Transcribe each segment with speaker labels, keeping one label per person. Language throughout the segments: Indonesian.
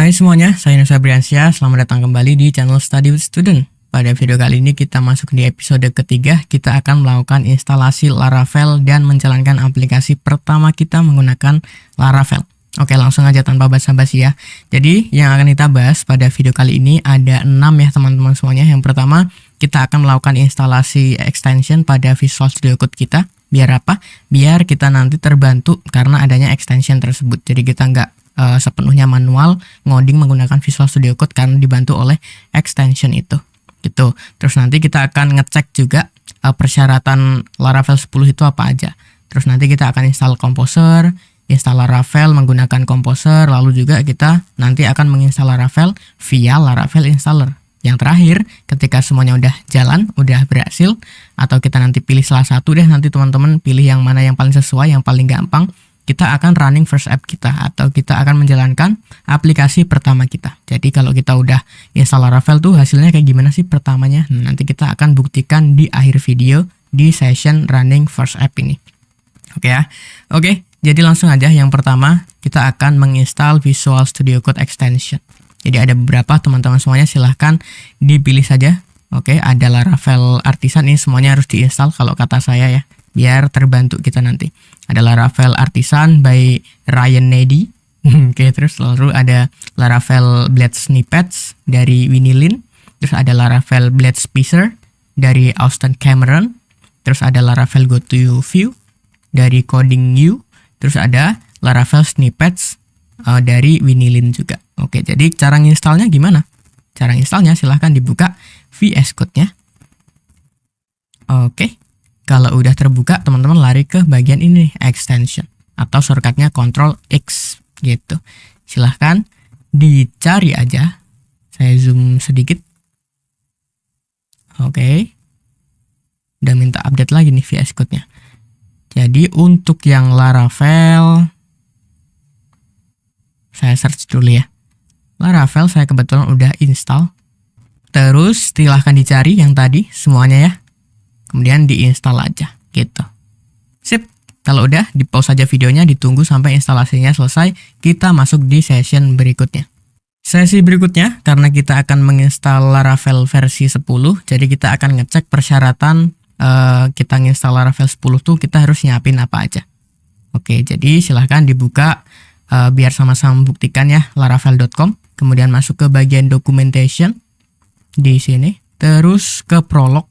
Speaker 1: Hai semuanya, saya Nusa Briansyah. Selamat datang kembali di channel Study with Student. Pada video kali ini kita masuk di episode ketiga. Kita akan melakukan instalasi Laravel dan menjalankan aplikasi pertama kita menggunakan Laravel. Oke, langsung aja tanpa basa-basi ya. Jadi yang akan kita bahas pada video kali ini ada 6 ya teman-teman semuanya. Yang pertama, kita akan melakukan instalasi extension pada Visual Studio Code kita. Biar apa? Biar kita nanti terbantu karena adanya extension tersebut. Jadi kita nggak sepenuhnya manual ngoding menggunakan Visual Studio Code karena dibantu oleh extension itu gitu. Terus nanti kita akan ngecek juga persyaratan Laravel 10 itu apa aja. Terus nanti kita akan install Composer, install Laravel menggunakan Composer, lalu juga kita nanti akan menginstal Laravel via Laravel installer. Yang terakhir, ketika semuanya udah jalan, udah berhasil, atau kita nanti pilih salah satu deh, nanti teman-teman pilih yang mana yang paling sesuai, yang paling gampang, kita akan running first app kita atau kita akan menjalankan aplikasi pertama kita. Jadi kalau kita udah install Laravel tuh hasilnya kayak gimana sih pertamanya? Nanti kita akan buktikan di akhir video di session running first app ini. Oke ya. Oke, jadi langsung aja yang pertama kita akan menginstal Visual Studio Code extension. Jadi ada beberapa teman-teman semuanya, silahkan dipilih saja. Oke, ada Laravel Artisan, ini semuanya harus diinstal kalau kata saya ya, biar terbantu kita nanti. Ada Laravel Artisan by Ryan Nady. Oke, terus lalu ada Laravel Blade Snippets dari Winnie Lin. Terus ada Laravel Blade Spacer dari Austin Cameron. Terus ada Laravel Go to View dari Coding You. Terus ada Laravel Snippets dari Winnie Lin juga. Oke, jadi cara nginstalnya gimana? Cara installnya silahkan dibuka VS Code-nya. Oke. Kalau udah terbuka, teman-teman lari ke bagian ini, extension. Atau shortcutnya Ctrl X, gitu. Silahkan dicari aja. Saya zoom sedikit. Oke. Udah minta update lagi nih VS Code-nya. Jadi untuk yang Laravel, saya search dulu ya. Laravel saya kebetulan udah install. Terus silahkan dicari yang tadi, semuanya ya. Kemudian diinstal aja, gitu. Sip, kalau udah di pause aja videonya, ditunggu sampai instalasinya selesai, kita masuk di session berikutnya. Sesi berikutnya, karena kita akan menginstal Laravel versi 10, jadi kita akan ngecek persyaratan kita nginstal Laravel 10 tuh kita harus nyiapin apa aja. Oke, jadi silahkan dibuka biar sama-sama membuktikan ya, laravel.com, kemudian masuk ke bagian documentation di sini, terus ke prolog,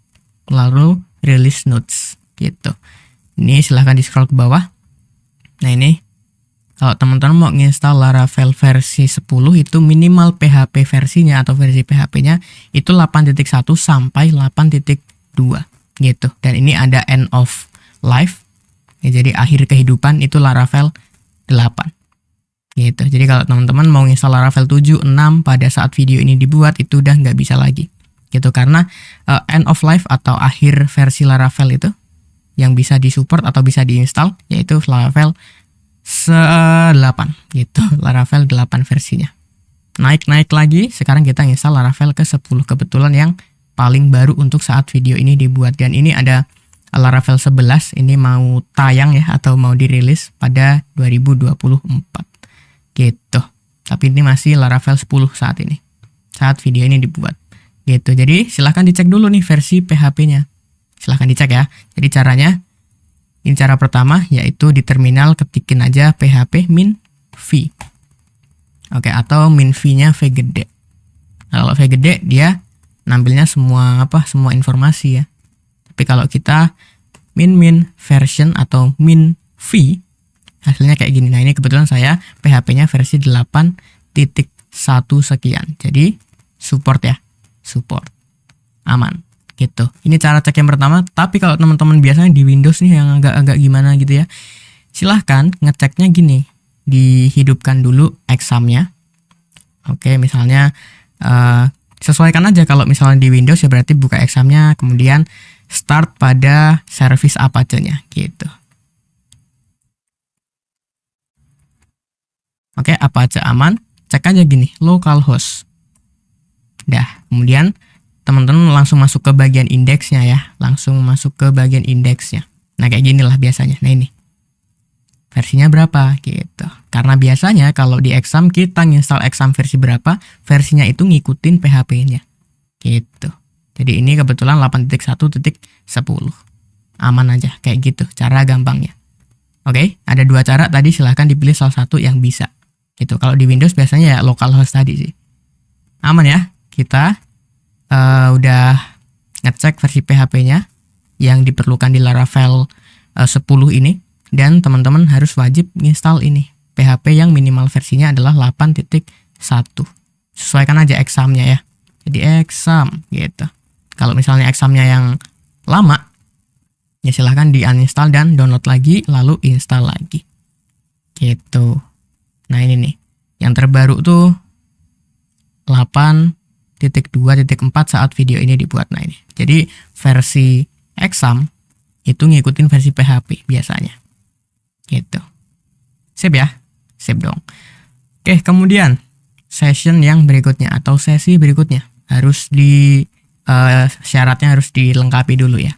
Speaker 1: lalu release notes gitu. Ini silahkan di scroll ke bawah. Nah ini kalau teman-teman mau nginstal Laravel versi 10 itu minimal PHP versinya atau versi PHP-nya itu 8.1 sampai 8.2 gitu. Dan ini ada end of life. Ya, jadi akhir kehidupan itu Laravel 8 gitu. Jadi kalau teman-teman mau nginstal Laravel 7, 6 pada saat video ini dibuat itu udah nggak bisa lagi. Gitu, karena end of life atau akhir versi Laravel itu yang bisa disupport atau bisa diinstal yaitu Laravel 8 gitu, Laravel 8 versinya. Naik lagi, sekarang kita install Laravel ke 10 kebetulan yang paling baru untuk saat video ini dibuat, dan ini ada Laravel 11 ini mau tayang ya atau mau dirilis pada 2024 gitu. Tapi ini masih Laravel 10 saat ini, saat video ini dibuat. Gitu. Jadi silahkan dicek dulu nih versi PHP-nya. Silahkan dicek ya. Jadi caranya, ini cara pertama yaitu di terminal ketikin aja php min v. Oke, atau min v-nya V gede. Nah, kalau V gede dia nampilnya semua informasi ya. Tapi kalau kita min version atau min v, hasilnya kayak gini. Nah, ini kebetulan saya PHP-nya versi 8.1 sekian. Jadi support ya. Support aman gitu. Ini cara cek yang pertama. Tapi kalau teman-teman biasanya di Windows nih yang agak gimana gitu ya, silahkan ngeceknya gini, dihidupkan dulu examnya. Oke, misalnya sesuaikan aja, kalau misalnya di Windows ya berarti buka examnya, kemudian start pada service Apache-nya gitu. Oke, Apache aman, cek aja gini, localhost. Dah, kemudian teman-teman langsung masuk ke bagian indeksnya ya. Langsung masuk ke bagian indeksnya. Nah, kayak gini lah biasanya. Nah, ini. versinya berapa gitu. Karena biasanya kalau di exam kita nginstal exam versi berapa, versinya itu ngikutin PHP-nya gitu. Jadi ini kebetulan 8.1.10. Aman aja kayak gitu cara gampangnya. Oke, ada dua cara tadi, silahkan dipilih salah satu yang bisa. Gitu. Kalau di Windows biasanya ya localhost tadi sih. Aman ya. Kita udah ngecek versi PHP-nya yang diperlukan di Laravel 10 ini. Dan teman-teman harus wajib install ini. PHP yang minimal versinya adalah 8.1. Sesuaikan aja examnya ya. Jadi exam gitu. Kalau misalnya examnya yang lama, ya silahkan di uninstall dan download lagi, lalu install lagi. Gitu. Nah ini nih. Yang terbaru tuh 8.2.4 saat video ini dibuat. Nah ini. Jadi versi exam itu ngikutin versi PHP biasanya. Gitu. Sip ya? Sip dong. Oke, kemudian session yang berikutnya atau sesi berikutnya harus syaratnya harus dilengkapi dulu ya.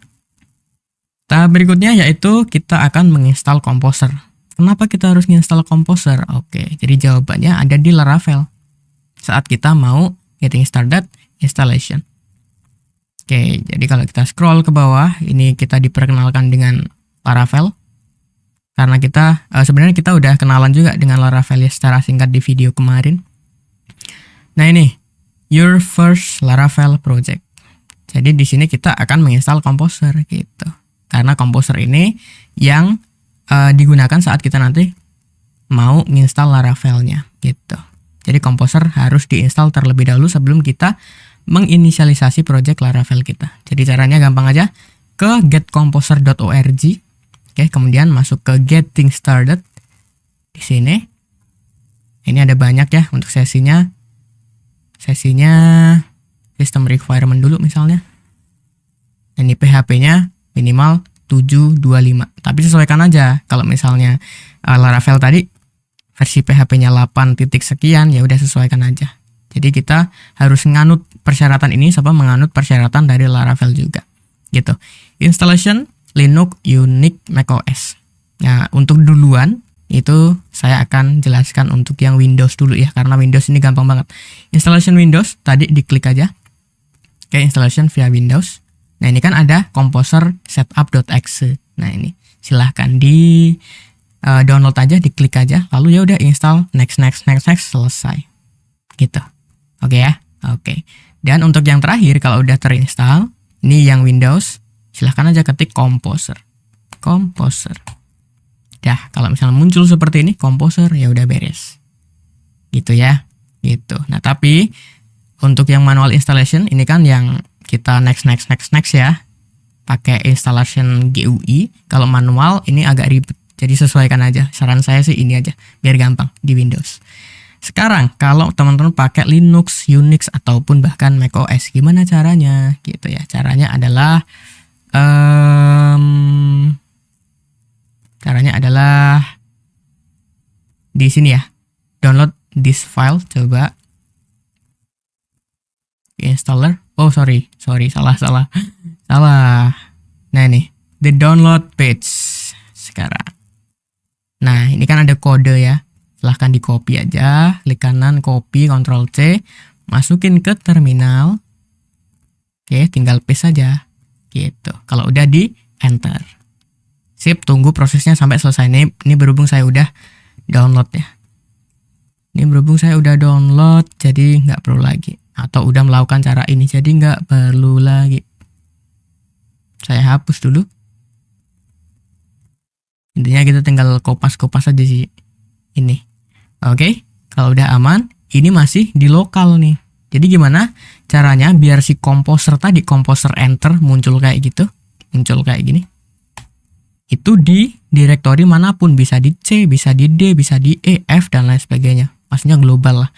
Speaker 1: Tahap berikutnya yaitu kita akan menginstal Composer. Kenapa kita harus menginstal Composer? Oke, jadi jawabannya ada di Laravel. Saat kita mau getting started installation. Oke, jadi kalau kita scroll ke bawah, ini kita diperkenalkan dengan Laravel. Karena kita sebenarnya kita udah kenalan juga dengan Laravel ya secara singkat di video kemarin. Nah ini, your first Laravel project. Jadi di sini kita akan menginstal Composer gitu. Karena Composer ini yang digunakan saat kita nanti mau menginstal Laravelnya gitu. Jadi Composer harus diinstal terlebih dahulu sebelum kita menginisialisasi project Laravel kita. Jadi caranya gampang aja, ke getcomposer.org. Oke, kemudian masuk ke Getting Started. Di sini, ini ada banyak ya untuk sesinya. Sesinya System Requirement dulu misalnya. Ini PHP-nya minimal 725. Tapi sesuaikan aja. Kalau misalnya Laravel tadi versi PHP-nya 8 titik sekian, ya udah sesuaikan aja. Jadi kita harus nganut persyaratan ini sama menganut persyaratan dari Laravel juga. Gitu. Installation Linux, Unix, macOS. Nah, untuk duluan itu saya akan jelaskan untuk yang Windows dulu ya, karena Windows ini gampang banget. Installation Windows tadi diklik aja. Oke, installation via Windows. Nah, ini kan ada Composer setup.exe. Nah, ini silahkan di download aja, diklik aja, lalu ya udah install, next, selesai. Gitu. Oke ya. Oke. Dan untuk yang terakhir kalau udah terinstall, ini yang Windows, silahkan aja ketik Composer. Dah, kalau misalnya muncul seperti ini, Composer, ya udah beres. Gitu ya. Gitu. Nah, tapi untuk yang manual installation, ini kan yang kita next ya. Pakai installation GUI. Kalau manual, ini agak ribet. Jadi sesuaikan aja. Saran saya sih ini aja, biar gampang di Windows. Sekarang, kalau teman-teman pakai Linux, Unix, ataupun bahkan macOS, gimana caranya? Gitu ya. Caranya adalah di sini ya, download this file, coba installer. Oh sorry, salah. Nah ini, the download page sekarang. Nah ini kan ada kode ya, silahkan di copy aja, klik kanan, copy, Ctrl C, masukin ke terminal. Oke, tinggal paste saja. Gitu. Kalau udah di enter. Sip, tunggu prosesnya sampai selesai. Ini berhubung saya udah download ya. Ini berhubung saya udah download, jadi nggak perlu lagi. Atau udah melakukan cara ini, jadi nggak perlu lagi. Saya hapus dulu. Intinya kita tinggal kopas-kopas aja sih. Ini. Oke, kalau udah aman, ini masih di lokal nih. Jadi gimana caranya biar si Composer tadi, Composer enter, muncul kayak gitu. Muncul kayak gini. Itu di direktori manapun. Bisa di C, bisa di D, bisa di E, F, dan lain sebagainya. Maksudnya global lah.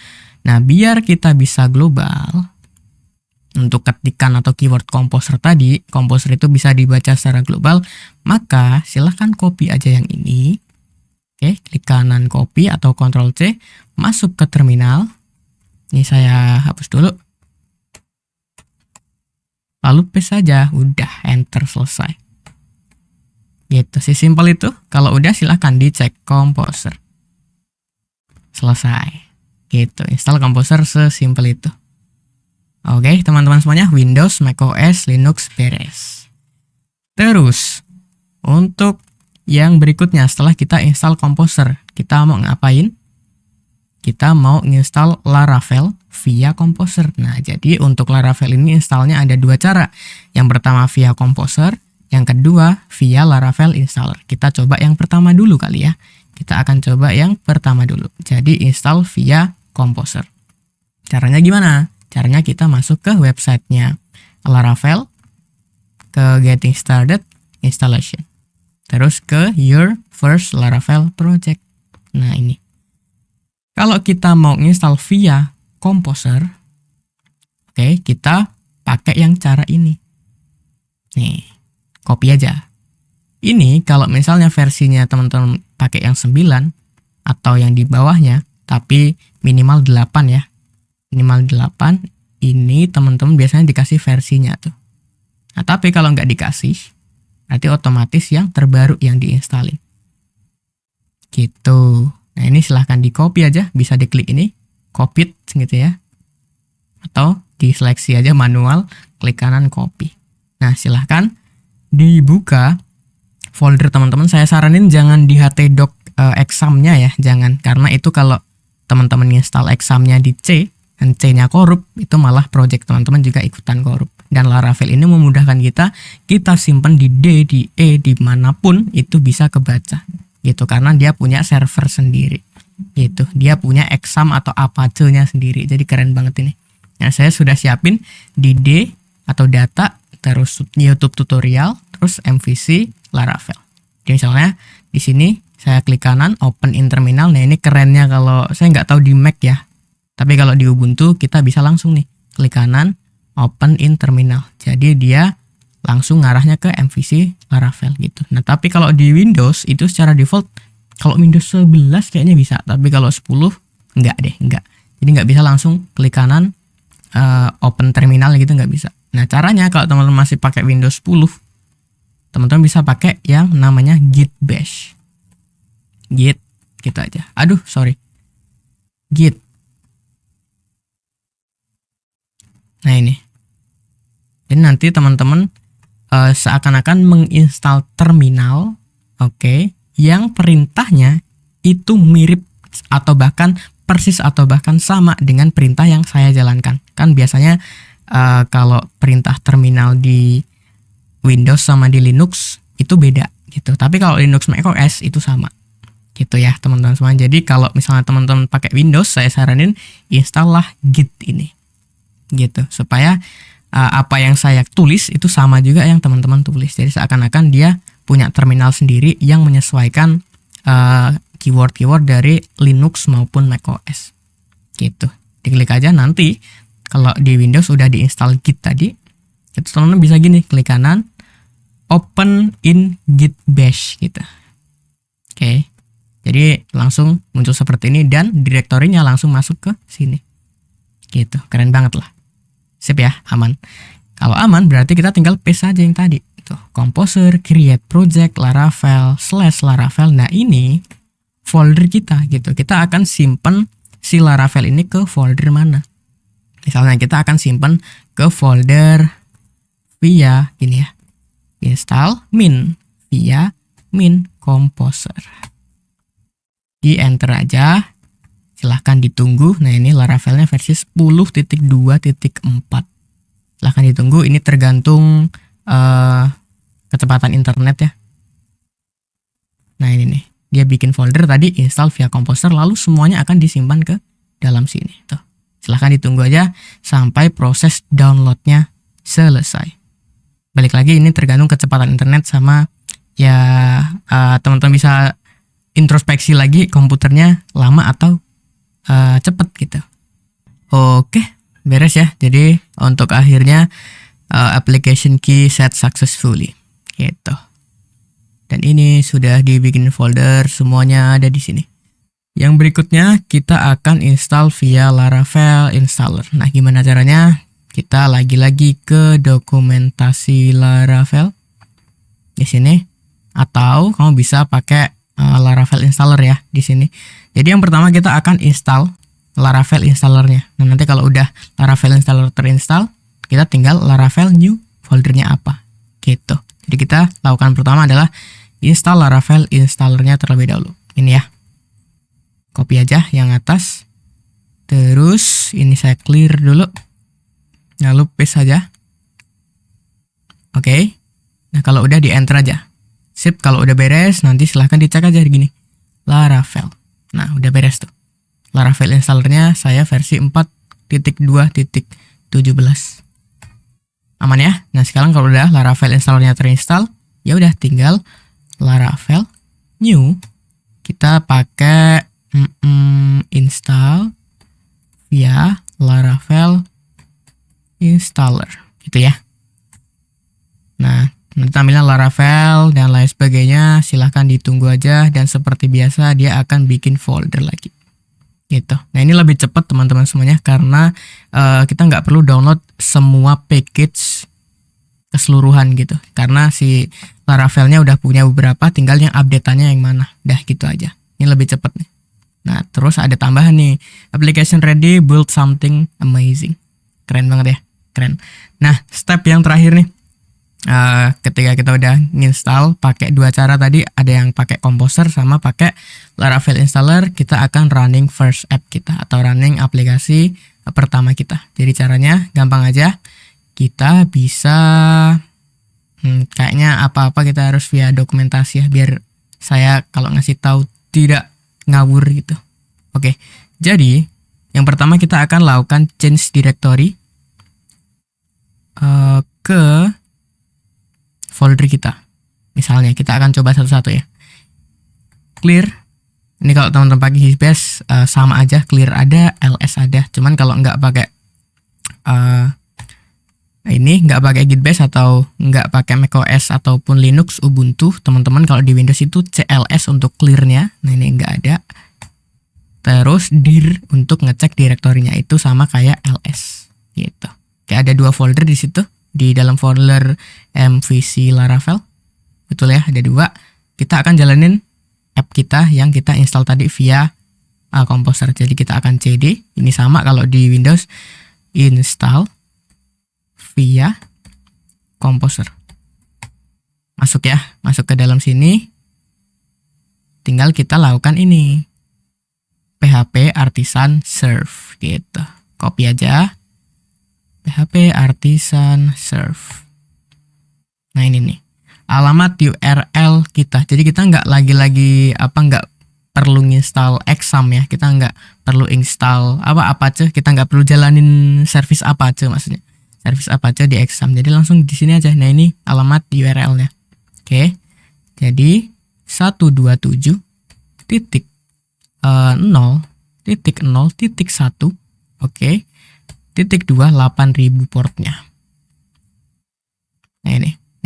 Speaker 1: Nah, biar kita bisa global, untuk ketikan atau keyword Composer tadi, Composer itu bisa dibaca secara global, maka silahkan copy aja yang ini. Oke, klik kanan copy atau Ctrl C, masuk ke terminal. Ini saya hapus dulu. Lalu paste saja, udah enter, selesai. Gitu, sesimpel itu. Kalau udah silahkan dicek Composer. Selesai. Gitu, install Composer sesimpel itu. Oke, teman-teman semuanya, Windows, macOS, Linux beres. Terus, untuk yang berikutnya setelah kita install Composer, kita mau ngapain? Kita mau install Laravel via Composer. Nah, jadi untuk Laravel ini installnya ada dua cara. Yang pertama via Composer, yang kedua via Laravel installer. Kita coba yang pertama dulu kali ya. Kita akan coba yang pertama dulu. Jadi install via Composer. Caranya gimana? Caranya kita masuk ke websitenya Laravel, ke Getting Started Installation. Terus ke Your First Laravel Project. Nah ini. Kalau kita mau install via Composer, oke, kita pakai yang cara ini. Nih, copy aja. Ini kalau misalnya versinya teman-teman pakai yang 9 atau yang di bawahnya, tapi minimal 8 ya. Minimal 8, ini teman-teman biasanya dikasih versinya tuh. Nah, tapi kalau nggak dikasih, berarti otomatis yang terbaru yang diinstalin. Gitu. Nah, ini silahkan di copy aja, bisa diklik ini, copy gitu ya. Atau diseleksi aja manual, klik kanan copy. Nah, silahkan dibuka folder teman-teman. Saya saranin jangan di htdoc examnya ya, jangan. Karena itu kalau teman-teman install examnya di C, dan C-nya korup, itu malah project teman-teman juga ikutan korup. Dan Laravel ini memudahkan kita simpan di D, di E, dimanapun itu bisa kebaca. Gitu, karena dia punya server sendiri. Gitu, dia punya exam atau Apache-nya sendiri. Jadi keren banget ini. Nah, saya sudah siapin di D atau data, terus YouTube tutorial, terus MVC Laravel. Jadi misalnya di sini saya klik kanan, open in terminal. Nah, ini kerennya kalau saya nggak tahu di Mac ya. Tapi kalau di Ubuntu kita bisa langsung nih, klik kanan, open in terminal. Jadi dia langsung ngarahnya ke MVC Laravel gitu. Nah, tapi kalau di Windows itu secara default, kalau Windows 11 kayaknya bisa, tapi kalau 10 enggak deh, enggak. Jadi nggak bisa langsung klik kanan, open terminal gitu, nggak bisa. Nah, caranya kalau teman-teman masih pakai Windows 10, teman-teman bisa pakai yang namanya git bash. Git, gitu aja. Aduh, sorry. Git. Nah ini. Jadi nanti teman-teman seakan-akan menginstal terminal, oke, yang perintahnya itu mirip atau bahkan persis atau bahkan sama dengan perintah yang saya jalankan. Kan biasanya kalau perintah terminal di Windows sama di Linux itu beda gitu. Tapi kalau Linux macOS itu sama. Gitu ya teman-teman semua. Jadi kalau misalnya teman-teman pakai Windows, saya saranin install lah Git ini. Gitu, supaya apa yang saya tulis itu sama juga yang teman-teman tulis. Jadi seakan-akan dia punya terminal sendiri yang menyesuaikan keyword-keyword dari Linux maupun macOS. Gitu. Diklik aja, nanti kalau di Windows udah diinstal Git tadi, itu teman-teman bisa gini, klik kanan, open in Git bash gitu. Oke. Jadi langsung muncul seperti ini dan direktorinya langsung masuk ke sini. Gitu, keren banget lah. Sip ya, aman. Kalau aman berarti kita tinggal paste aja yang tadi. Tuh, Composer, create project, Laravel, /Laravel. Nah ini folder kita gitu. Kita akan simpen si Laravel ini ke folder mana. Misalnya kita akan simpen ke folder via gini ya. Install min via min Composer. Di enter aja. Silahkan ditunggu. Nah ini Laravelnya versi 10.2.4. Silahkan ditunggu. Ini tergantung kecepatan internet ya. Nah ini nih. Dia bikin folder tadi, install via Composer, lalu semuanya akan disimpan ke dalam sini. Tuh. Silahkan ditunggu aja sampai proses downloadnya selesai. Balik lagi, ini tergantung kecepatan internet sama ya teman-teman bisa introspeksi lagi komputernya lama atau cepet gitu. Oke, beres ya. Jadi untuk akhirnya application key set successfully gitu. Dan ini sudah dibikin folder, semuanya ada di sini. Yang berikutnya kita akan install via Laravel installer. Nah, gimana caranya? Kita lagi-lagi ke dokumentasi Laravel. Di sini atau kamu bisa pakai Laravel installer ya di sini. Jadi yang pertama kita akan install Laravel installernya. Nah, nanti kalau udah Laravel installer terinstall, kita tinggal Laravel new foldernya apa gitu. Jadi kita lakukan pertama adalah install Laravel installernya terlebih dahulu. Ini ya, copy aja yang atas, terus ini saya clear dulu, lalu paste saja. Oke. Nah, kalau udah di enter aja. Sip, kalau udah beres nanti silahkan dicek aja gini, Laravel. Nah, udah beres tuh. Laravel installernya saya versi 4.2.17. Aman ya? Nah, sekarang kalau udah Laravel installernya terinstall, ya udah tinggal Laravel new. Kita pakai install via Laravel installer gitu ya. Nah, nanti tampilan Laravel dan lain sebagainya silahkan ditunggu aja, dan seperti biasa dia akan bikin folder lagi gitu. Nah, ini lebih cepat teman-teman semuanya karena kita nggak perlu download semua package keseluruhan gitu, karena si Laravelnya udah punya beberapa, tinggal yang update-annya yang mana, dah gitu aja. Ini lebih cepat nih. Nah, terus ada tambahan nih, application ready, build something amazing. Keren banget ya, keren. Nah, step yang terakhir nih, ketika kita udah install pakai dua cara tadi, ada yang pakai Composer sama pakai Laravel installer, kita akan running first app kita atau running aplikasi pertama kita. Jadi caranya gampang aja, kita bisa kayaknya apa-apa kita harus via dokumentasi ya, biar saya kalau ngasih tahu tidak ngawur gitu. Oke, jadi yang pertama kita akan lakukan change directory ke folder kita. Misalnya kita akan coba satu-satu ya. Clear. Ini kalau teman-teman pakai HBase sama aja, clear ada, ls ada. Cuman kalau nggak pakai ini nggak pakai Gitbash atau nggak pakai macOS ataupun Linux Ubuntu, teman-teman kalau di Windows itu cls untuk clearnya. Nah, ini nggak ada. Terus dir untuk ngecek direktorinya itu sama kayak ls gitu. Kayak ada dua folder di situ. Di dalam folder MVC Laravel, betul ya, ada dua. Kita akan jalanin app kita yang kita install tadi via Composer. Jadi kita akan cd, ini sama kalau di Windows, install via Composer. Masuk ya, masuk ke dalam sini. Tinggal kita lakukan ini, PHP artisan serve gitu. Copy aja. PHP artisan serve. Nah, ini nih alamat URL kita. Jadi kita nggak nggak perlu install Exam ya. Kita nggak perlu install Apache. Kita nggak perlu jalanin service Apache, maksudnya service Apache di Exam. Jadi langsung di sini aja. Nah, ini alamat URL-nya. Oke. Jadi 127.0.0.1. Oke. .2 8000 portnya. Nah,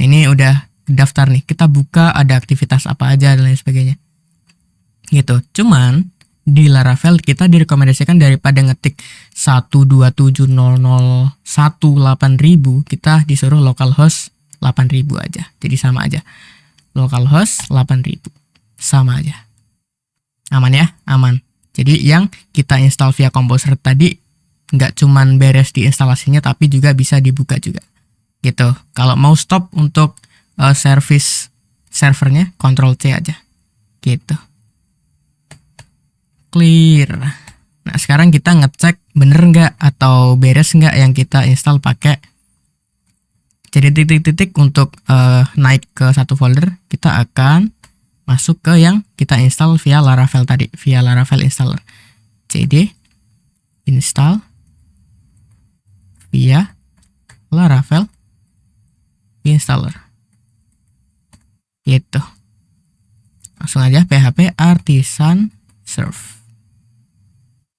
Speaker 1: ini udah daftar nih. Kita buka ada aktivitas apa aja dan lain sebagainya. Gitu. Cuman di Laravel kita direkomendasikan daripada ngetik 127.0.0.1.8000, kita disuruh localhost 8000 aja. Jadi sama aja. Localhost 8000. Sama aja. Aman ya? Aman. Jadi yang kita install via Composer tadi nggak cuman beres di instalasinya, tapi juga bisa dibuka juga gitu. Kalau mau stop untuk service servernya, Ctrl C aja gitu. Clear. Nah, sekarang kita ngecek bener nggak atau beres nggak yang kita install pakai. Jadi titik-titik untuk naik ke satu folder, kita akan masuk ke yang kita install via Laravel tadi, via Laravel installer. cd install via Laravel installer gitu. Langsung aja PHP artisan serve.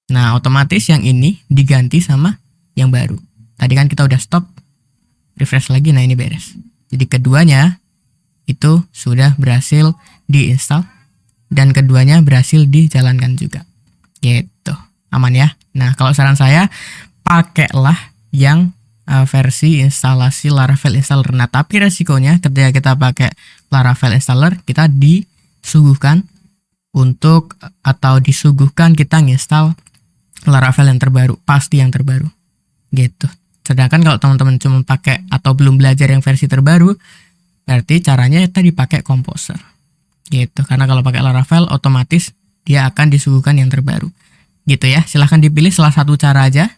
Speaker 1: Nah, otomatis yang ini diganti sama yang baru. Tadi kan kita udah stop, refresh lagi. Nah, ini beres. Jadi keduanya itu sudah berhasil diinstal dan keduanya berhasil dijalankan juga gitu. Aman ya. Nah, kalau saran saya, pakailah yang versi instalasi Laravel installer. Nah, tapi resikonya ketika kita pakai Laravel installer, kita disuguhkan kita nginstal Laravel yang terbaru, pasti yang terbaru. Gitu. Sedangkan kalau teman-teman cuma pakai atau belum belajar yang versi terbaru, berarti caranya tadi pakai Composer. Gitu. Karena kalau pakai Laravel otomatis dia akan disuguhkan yang terbaru. Gitu ya. Silahkan dipilih salah satu cara aja.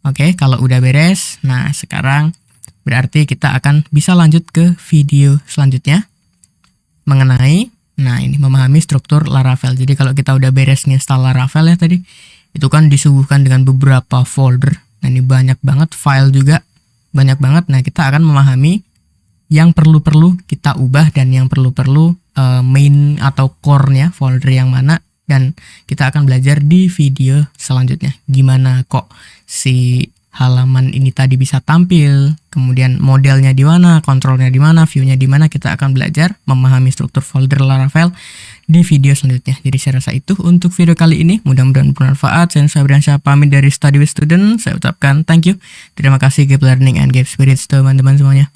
Speaker 1: Oke, kalau udah beres, nah sekarang berarti kita akan bisa lanjut ke video selanjutnya mengenai, nah ini memahami struktur Laravel. Jadi kalau kita udah beres nginstal Laravel ya tadi, itu kan disuguhkan dengan beberapa folder. Nah ini banyak banget, file juga banyak banget. Nah kita akan memahami yang perlu-perlu kita ubah dan yang perlu-perlu main atau core-nya folder yang mana. Dan kita akan belajar di video selanjutnya gimana kok si halaman ini tadi bisa tampil, kemudian modelnya di mana, kontrolnya di mana, view-nya di mana. Kita akan belajar memahami struktur folder Laravel di video selanjutnya. Jadi saya rasa itu untuk video kali ini, mudah-mudahan bermanfaat. Saya Sabriansyah pamit dari Study with Student. Saya ucapkan thank you, terima kasih, keep learning and keep spirits teman-teman semuanya.